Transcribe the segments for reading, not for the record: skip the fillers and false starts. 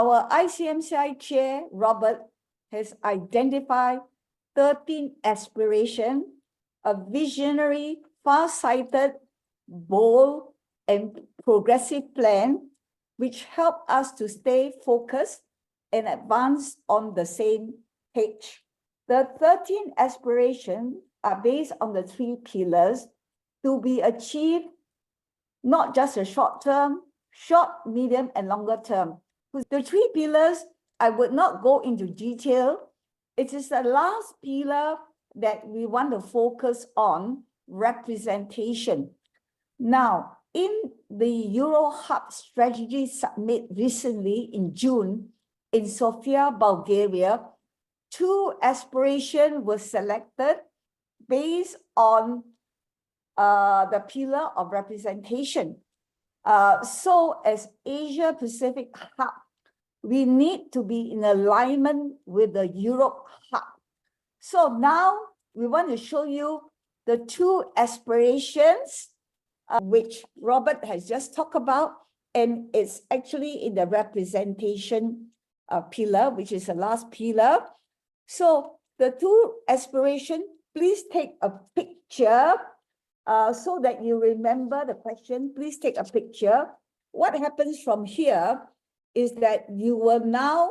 Our ICMCI chair, Robert, has identified 13 aspirations, a visionary, far-sighted, bold, and progressive plan, which help us to stay focused and advance on the same page. The 13 aspirations are based on the 3 pillars to be achieved, not just a short term, short, medium, and longer term. The 3 pillars, I would not go into detail. It is the last pillar that we want to focus on, representation. Now, in the Euro Hub Strategy Summit recently in June in Sofia, Bulgaria, 2 aspirations were selected based on the pillar of representation. So as Asia Pacific Hub, we need to be in alignment with the Europe Hub. So now we want to show you the 2 aspirations which Robert has just talked about, and it's actually in the representation pillar, which is the last pillar. So the 2 aspirations, please take a picture so that you remember the question. Please take a picture. What happens from here is that you will now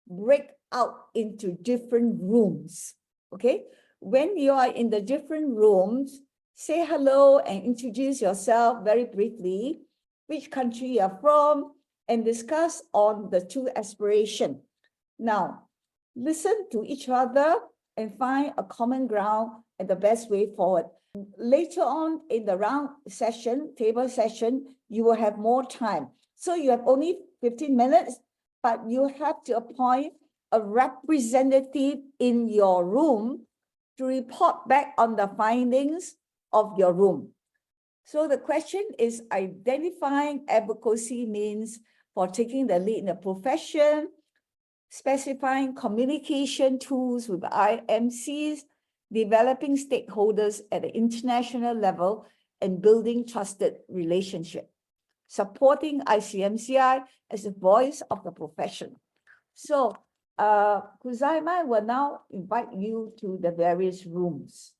break out into different rooms, okay? When you are in the different rooms, say hello and introduce yourself very briefly, which country you are from, and discuss on the 2 aspirations. Now, listen to each other and find a common ground and the best way forward. Later on in the round session, table session, you will have more time. So you have only 15 minutes, but you have to appoint a representative in your room to report back on the findings of your room. So the question is identifying advocacy means for taking the lead in the profession, specifying communication tools with IMCs, developing stakeholders at the international level, and building trusted relationships, supporting ICMCI as the voice of the profession. So Kuzaima will now invite you to the various rooms.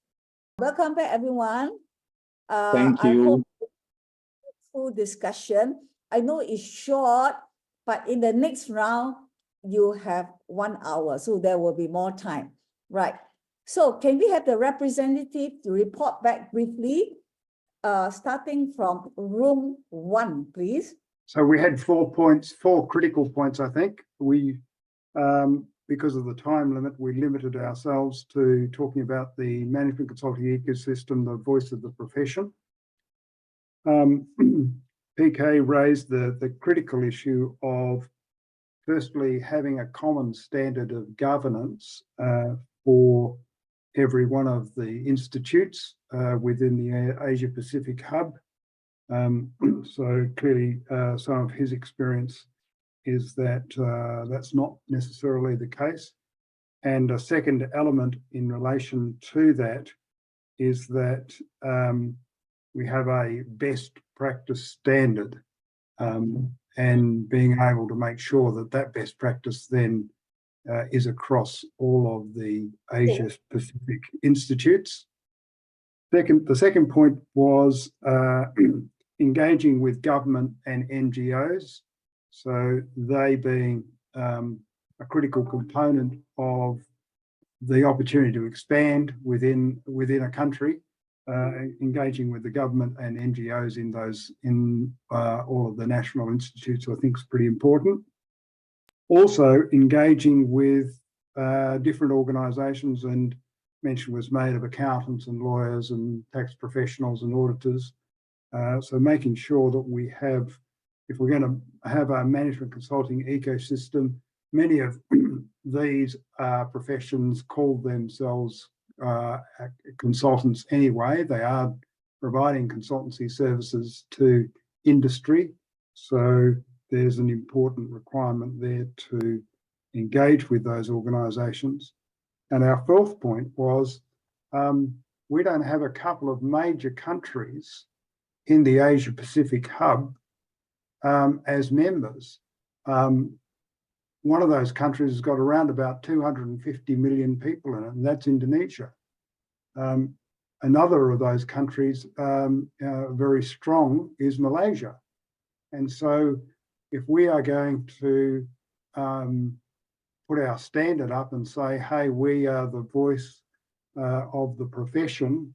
Welcome back, everyone. Thank you. I hope full discussion. I know it's short, but in the next round, you have 1 hour, so there will be more time. Right. So can we have the representative to report back briefly, starting from room 1, please? So we had 4 points, 4 critical points, I think. We, because of the time limit, we limited ourselves to talking about the management consulting ecosystem, the voice of the profession. PK raised the critical issue of, firstly, having a common standard of governance for every one of the institutes within the Asia Pacific Hub. So clearly some of his experience is that that's not necessarily the case. And a second element in relation to that is that we have a best practice standard and being able to make sure that that best practice then is across all of the Asia Pacific institutes. The second point was engaging with government and NGOs. So they being a critical component of the opportunity to expand within a country, engaging with the government and NGOs in all of the national institutes, I think is pretty important. Also engaging with different organisations, and mention was made of accountants and lawyers and tax professionals and auditors. So making sure that we have, if we're going to have a management consulting ecosystem, many of these professions call themselves consultants anyway. They are providing consultancy services to industry. So there's an important requirement there to engage with those organisations. And our fourth point was we don't have a couple of major countries in the Asia Pacific Hub as members. one of those countries has got around about 250 million people in it, and that's Indonesia. Another of those countries, very strong, is Malaysia. And so if we are going to put our standard up and say, hey, we are the voice of the profession,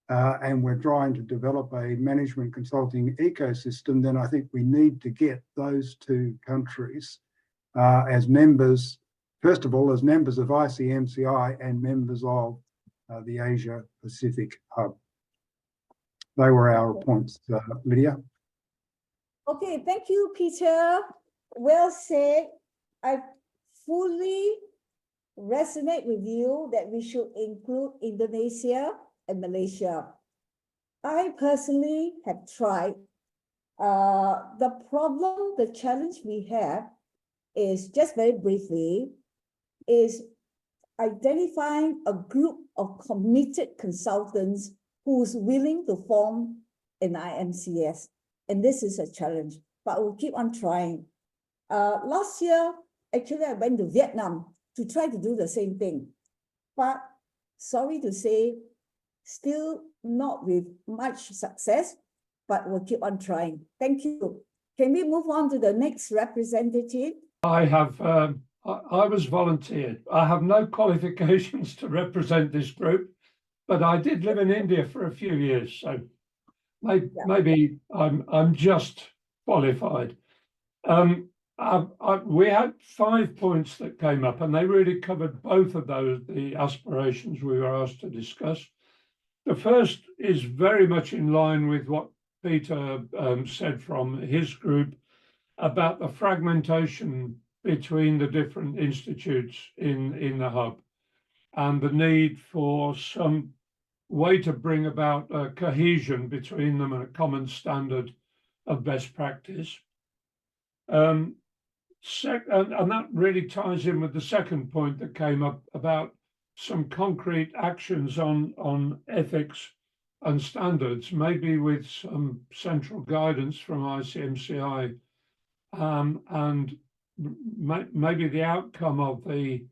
and we're trying to develop a management consulting ecosystem, then I think we need to get those two countries as members, first of all, as members of ICMCI and members of the Asia Pacific Hub. They were our points, Lydia. Okay, thank you, Peter. Well said. I fully resonate with you that we should include Indonesia and Malaysia. I personally have tried. The problem, the challenge we have is, just very briefly, is identifying a group of committed consultants who's willing to form an IMCS. And this is a challenge, but we'll keep on trying. Last year, actually, I went to Vietnam to try to do the same thing. But sorry to say, still not with much success, but we'll keep on trying. Thank you. Can we move on to the next representative? I have, I was volunteered. I have no qualifications to represent this group, but I did live in India for a few years, so maybe I'm just qualified. We had 5 points that came up, and they really covered both of those, the aspirations we were asked to discuss. The first is very much in line with what Peter said from his group about the fragmentation between the different institutes in the hub, and the need for some way to bring about a cohesion between them and a common standard of best practice. And that really ties in with the second point that came up about some concrete actions on ethics and standards, maybe with some central guidance from ICMCI, and maybe the outcome of the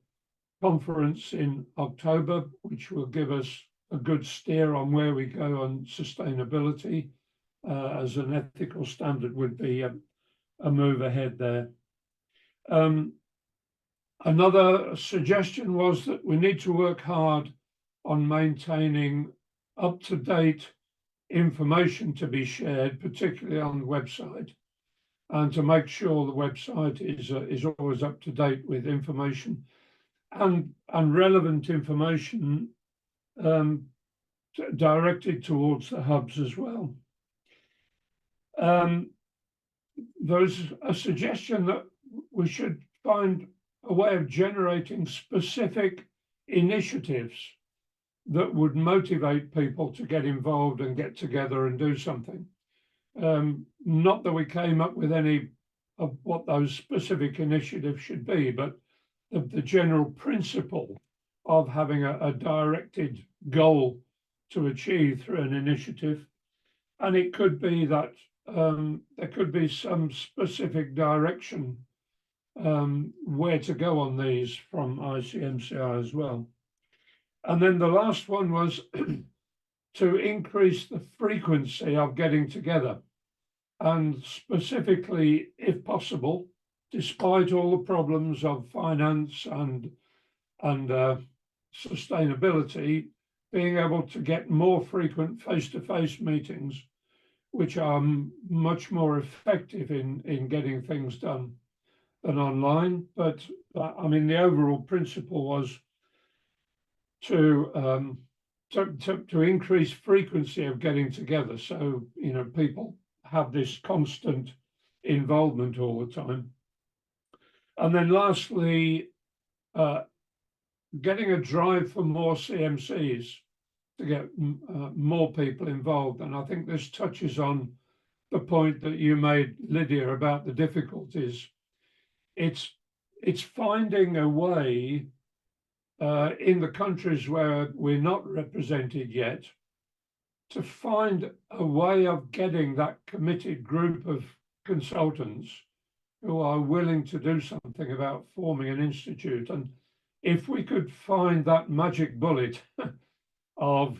conference in October, which will give us a good steer on where we go on sustainability as an ethical standard, would be a move ahead there. Another suggestion was that we need to work hard on maintaining up-to-date information to be shared, particularly on the website, and to make sure the website is always up to date with information and relevant information directed towards the hubs as well. There's a suggestion that we should find a way of generating specific initiatives that would motivate people to get involved and get together and do something. Not that we came up with any of what those specific initiatives should be, but the general principle of having a directed goal to achieve through an initiative. And it could be that there could be some specific direction where to go on these from ICMCI as well. And then the last one was to increase the frequency of getting together, and specifically, if possible, despite all the problems of finance and sustainability, being able to get more frequent face-to-face meetings, which are much more effective in getting things done than online. But I mean, the overall principle was to increase frequency of getting together, so people have this constant involvement all the time. And then lastly, getting a drive for more CMCs to get more people involved. And I think this touches on the point that you made, Lydia, about the difficulties. It's finding a way in the countries where we're not represented yet to find a way of getting that committed group of consultants who are willing to do something about forming an institute. And if we could find that magic bullet of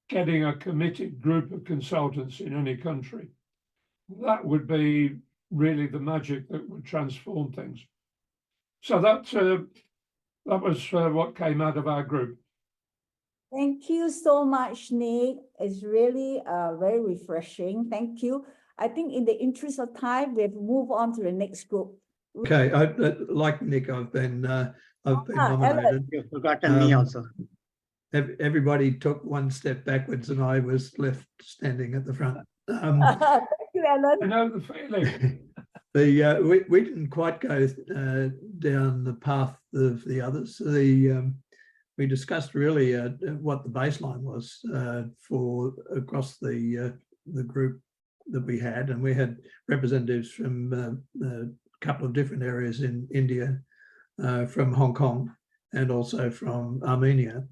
getting a committed group of consultants in any country, that would be really the magic that would transform things. So that was what came out of our group. Thank you so much, Nick. It's really very refreshing. Thank you. I think in the interest of time, we've moved on to the next group. Okay, like Nick, I've been nominated. Ellen. You've forgotten me also. Everybody took one step backwards, and I was left standing at the front. Thank you, Ellen. I know the feeling. We didn't quite go down the path of the others. We discussed really what the baseline was for across the group that we had, and we had representatives from a couple of different areas in India, from Hong Kong, and also from Armenia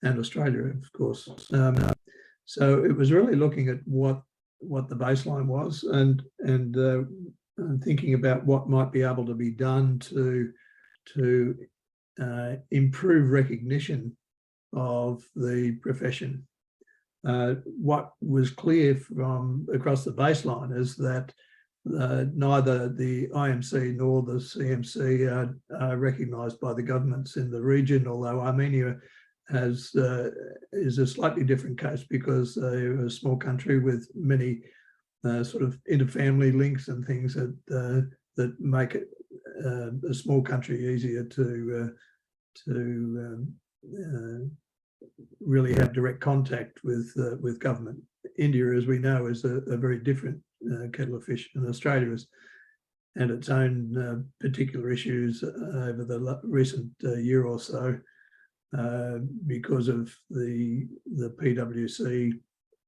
and Australia, of course. So it was really looking at what the baseline was, and thinking about what might be able to be done to improve recognition of the profession. What was clear from across the baseline is that neither the IMC nor the CMC are recognised by the governments in the region, although Armenia is a slightly different case because they're a small country with many sort of interfamily links and things that make it a small country easier to really have direct contact with government. India, as we know, is a very different kettle of fish, and Australia has had its own particular issues over the recent year or so because of the PwC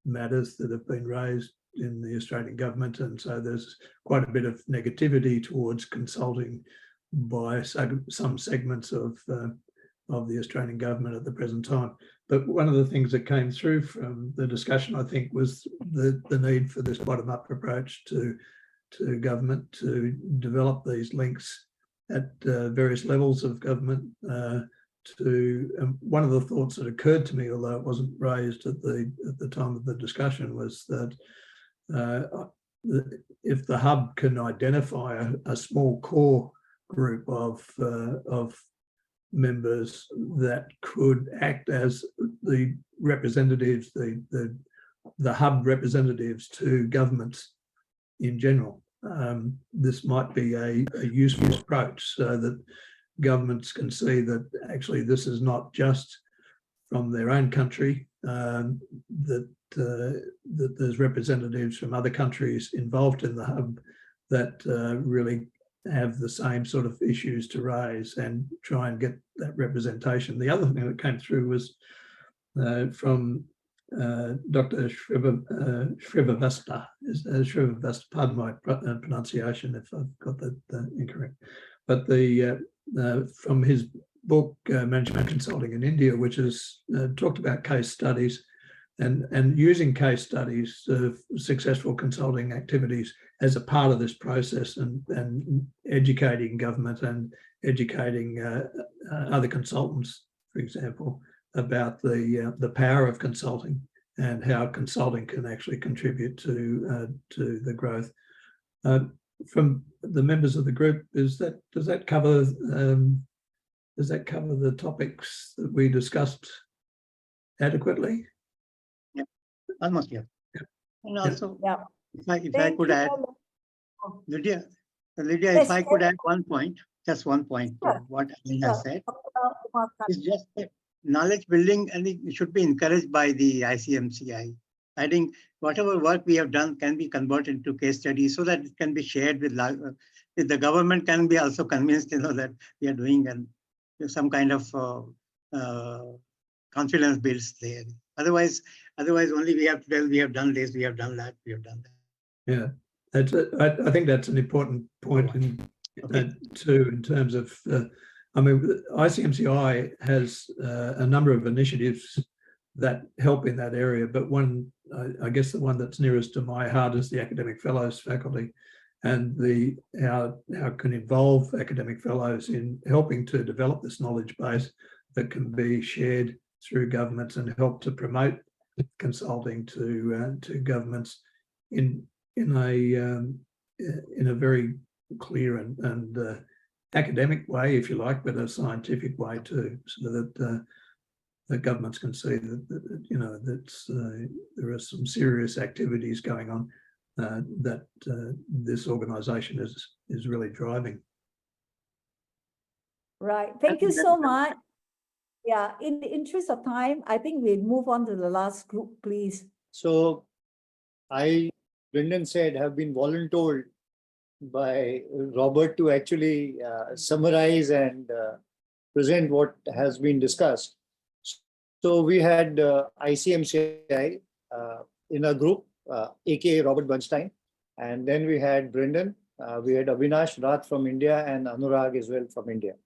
matters that have been raised in the Australian government, and so there's quite a bit of negativity towards consulting by some segments of the Australian government at the present time. But one of the things that came through from the discussion, I think, was the need for this bottom-up approach to government to develop these links at various levels of government. One of the thoughts that occurred to me, although it wasn't raised at the time of the discussion, was that if the hub can identify a small core group of members that could act as the representatives, the hub representatives to governments in general, this might be a useful approach, so that governments can see that actually this is not just from their own country, that there's representatives from other countries involved in the hub that really have the same sort of issues to raise and try and get that representation. The other thing that came through was from Dr. Shrivastava, pardon my pronunciation if I've got that incorrect, but from his book, Management Consulting in India, which has talked about case studies and using case studies of successful consulting activities as a part of this process, and educating government and educating other consultants, for example, about the power of consulting and how consulting can actually contribute to the growth. From the members of the group, does that cover the topics that we discussed adequately? Yeah, almost, yeah. And also, Yeah. if I Thank could you, add, Ellen. Lydia, Yes, if I could add one point, just one point to Sure. what Aline has said, Sure. it's just that knowledge building, and it should be encouraged by the ICMCI. I think whatever work we have done can be converted into case studies so that it can be shared with the government, can be also convinced, that we are doing and some kind of confidence builds there. Otherwise only we have to tell we have done this, we have done that, we have done that. Yeah, I think that's an important point too, in terms of, I mean, ICMCI has a number of initiatives that help in that area, but one, I guess the one that's nearest to my heart is the academic fellows faculty. and how it can involve academic fellows in helping to develop this knowledge base that can be shared through governments and help to promote consulting to governments in a very clear and academic way, if you like, but a scientific way too, so that the governments can see that there are some serious activities going on that this organisation is really driving. Right. Thank you so much. Yeah, in the interest of time, I think we'll move on to the last group, please. So Brendan said, have been voluntold by Robert to actually summarize and present what has been discussed. So we had ICMCI in a group, aka Robert Bernstein, and then we had Brendan, we had Avinash Rath from India and Anurag as well from India,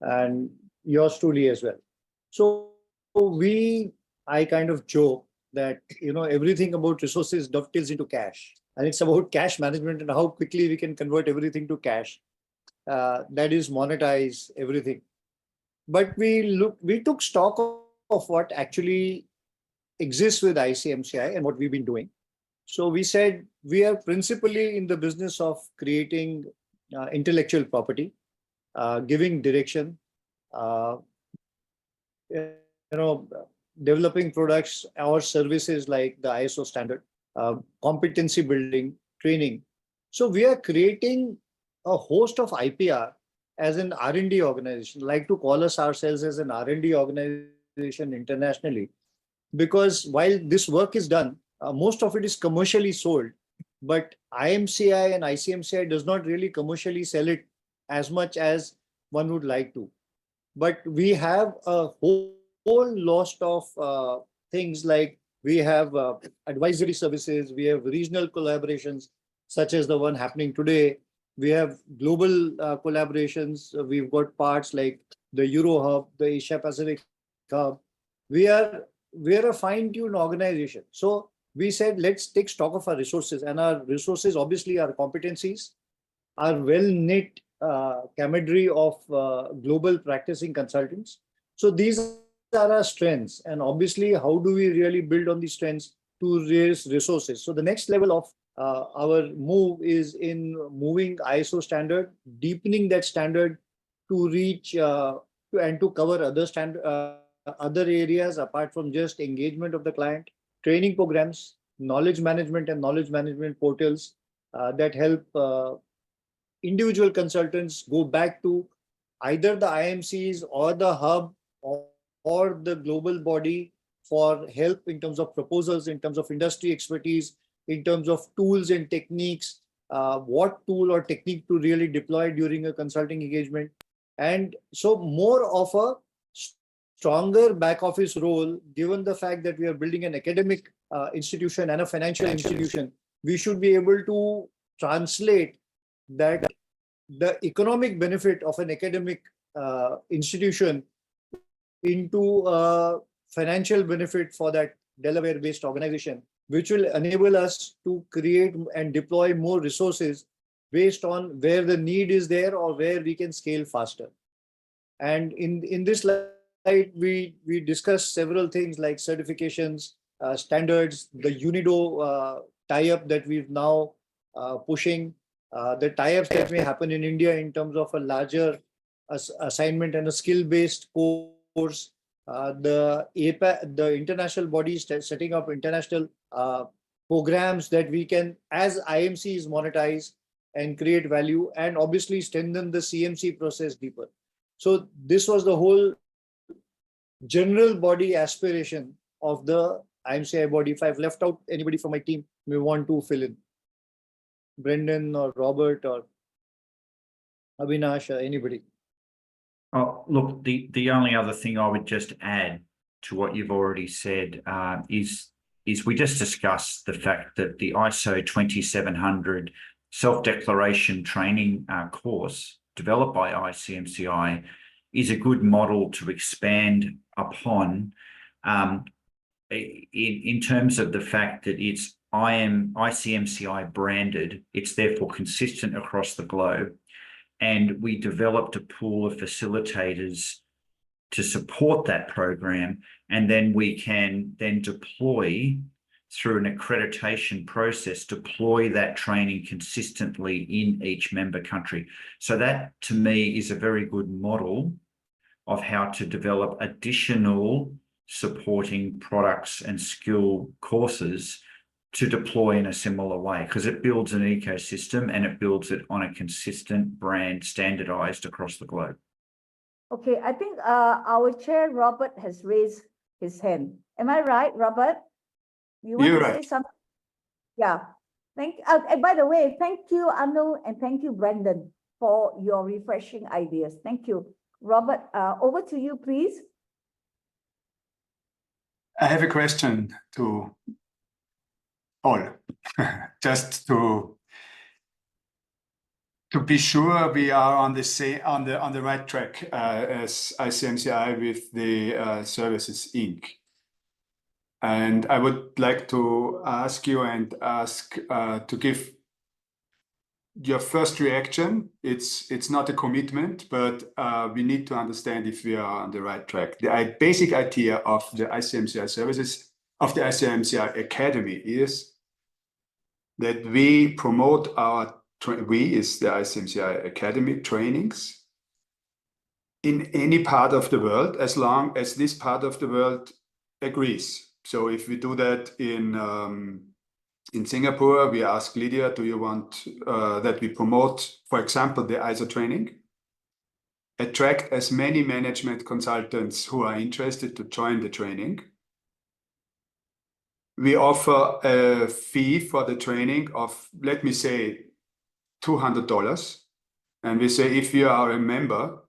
and yours truly as well. So I kind of joke that, everything about resources dovetails into cash, and it's about cash management and how quickly we can convert everything to cash. That is monetize everything. But we took stock of what actually exists with ICMCI and what we've been doing. So we said we are principally in the business of creating intellectual property, giving direction, developing products or services like the ISO standard, competency building, training. So we are creating a host of IPR as an R&D organization, like to call ourselves as an R&D organization internationally, because while this work is done, most of it is commercially sold, but IMCI and ICMCI does not really commercially sell it as much as one would like to. But we have a whole lot of things, like we have advisory services, we have regional collaborations, such as the one happening today. We have global collaborations. We've got parts like the Euro Hub, the Asia Pacific Hub. We are a fine-tuned organization. So we said, let's take stock of our resources, and our resources, obviously, our competencies, our well-knit camaraderie of global practicing consultants. So these are our strengths, and obviously, how do we really build on these strengths to raise resources? So the next level of our move is in moving ISO standard, deepening that standard to reach and to cover other areas apart from just engagement of the client, training programs, knowledge management and knowledge management portals that help individual consultants go back to either the IMCs or the hub or the global body for help in terms of proposals, in terms of industry expertise, in terms of tools and techniques, what tool or technique to really deploy during a consulting engagement. And so more of a stronger back office role, given the fact that we are building an academic institution and a financial institution, we should be able to translate that the economic benefit of an academic institution into a financial benefit for that Delaware-based organization, which will enable us to create and deploy more resources based on where the need is there or where we can scale faster. And in this slide, we discussed several things like certifications, standards, the UNIDO tie-up that we've now pushing, the tie-ups that may happen in India in terms of a larger assignment and a skill-based course, the APA, the international bodies setting up international programs that we can, as IMCs, monetize and create value, and obviously strengthen the CMC process deeper. So this was the whole general body aspiration of the IMCI body. If I've left out anybody from my team, may want to fill in. Brendan or Robert or Avinash or anybody. Oh, look, the only other thing I would just add to what you've already said is we just discussed the fact that the ISO 20700 self-declaration training course developed by ICMCI is a good model to expand upon in terms of the fact that it's ICMCI branded. It's therefore consistent across the globe. And we developed a pool of facilitators to support that program. And then we can then deploy through an accreditation process, deploy that training consistently in each member country. So that to me is a very good model of how to develop additional supporting products and skill courses to deploy in a similar way, because it builds an ecosystem and it builds it on a consistent brand standardized across the globe. Okay, I think our chair, Robert, has raised his hand. Am I right, Robert? You want You're to right. say something? Yeah. And by the way, thank you, Anu, and thank you, Brandon, for your refreshing ideas. Thank you. Robert, over to you, please. I have a question to all, just to be sure we are on the right track as ICMCI with the Services Inc. And I would like to ask you and ask to give your first reaction. It's not a commitment, but we need to understand if we are on the right track. The basic idea of the ICMCI services, of the ICMCI Academy, is that we promote we is the ICMCI Academy trainings in any part of the world, as long as this part of the world agrees. So if we do that in Singapore, we ask Lydia, do you want that we promote, for example, the ISO training? Attract as many management consultants who are interested to join the training. We offer a fee for the training of, let me say, $200. And we say, if you are a member,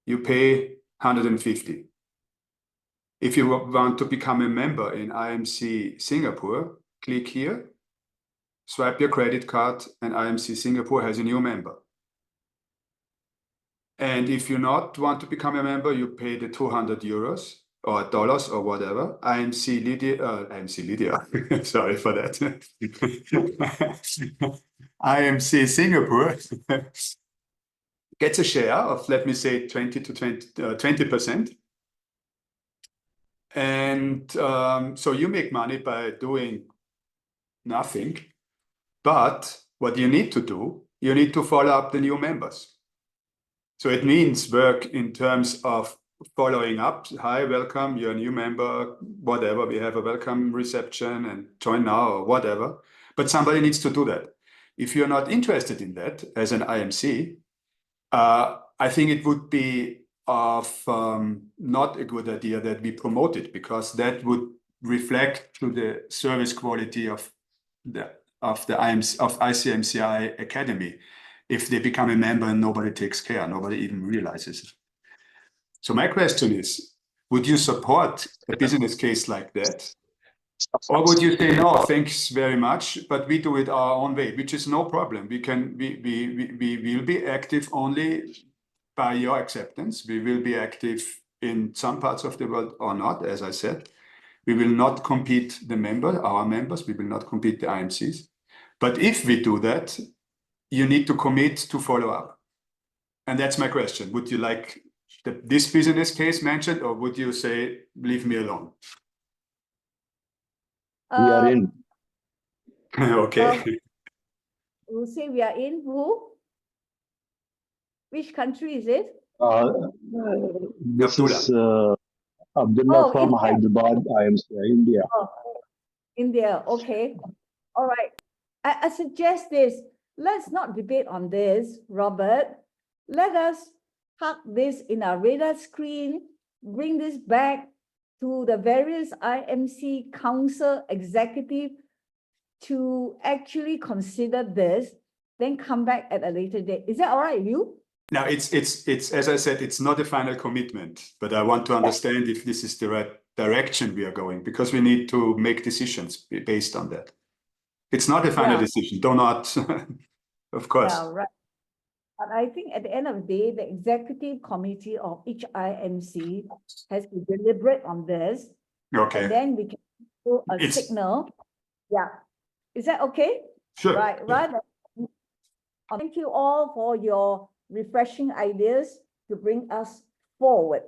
you pay $150. If you want to become a member in IMC Singapore, click here, swipe your credit card, and IMC Singapore has a new member. And if you not want to become a member, you pay the €200 or dollars or whatever. IMC Lydia, sorry for that. IMC Singapore gets a share of, let me say, 20%. And so you make money by doing nothing. But what you need to do, you need to follow up the new members. So it means work in terms of following up. Hi, welcome, you're a new member, whatever. We have a welcome reception and join now or whatever. But somebody needs to do that. If you're not interested in that as an IMC, I think it would be not a good idea that we promote it, because that would reflect to the service quality of ICMCI Academy if they become a member and nobody takes care, nobody even realizes it. So my question is, would you support a business case like that? Or would you say, no, thanks very much, but we do it our own way, which is no problem. We will be active only by your acceptance. We will be active in some parts of the world or not, as I said. We will not compete our members, we will not compete the IMCs. But if we do that, you need to commit to follow up. And that's my question. Would you like this business case mentioned, or would you say, leave me alone? We are in. Okay. We'll say we are in who? Which country is it? This is Abdullah from India. Hyderabad, IMCI, India. Oh, India, okay. All right. I suggest this. Let's not debate on this, Robert. Let us park this in our radar screen, bring this back to the various IMC council executive to actually consider this, then come back at a later date. Is that all right with you? Now, it's as I said, it's not a final commitment, but I want to understand if this is the right direction we are going, because we need to make decisions based on that. It's not a final decision. Do not, of course. Yeah, right. But I think at the end of the day, the executive committee of each IMC has to deliberate on this. Okay. And then we can do a signal. Yeah. Is that okay? Sure. Right, rather. Thank you all for your refreshing ideas to bring us forward.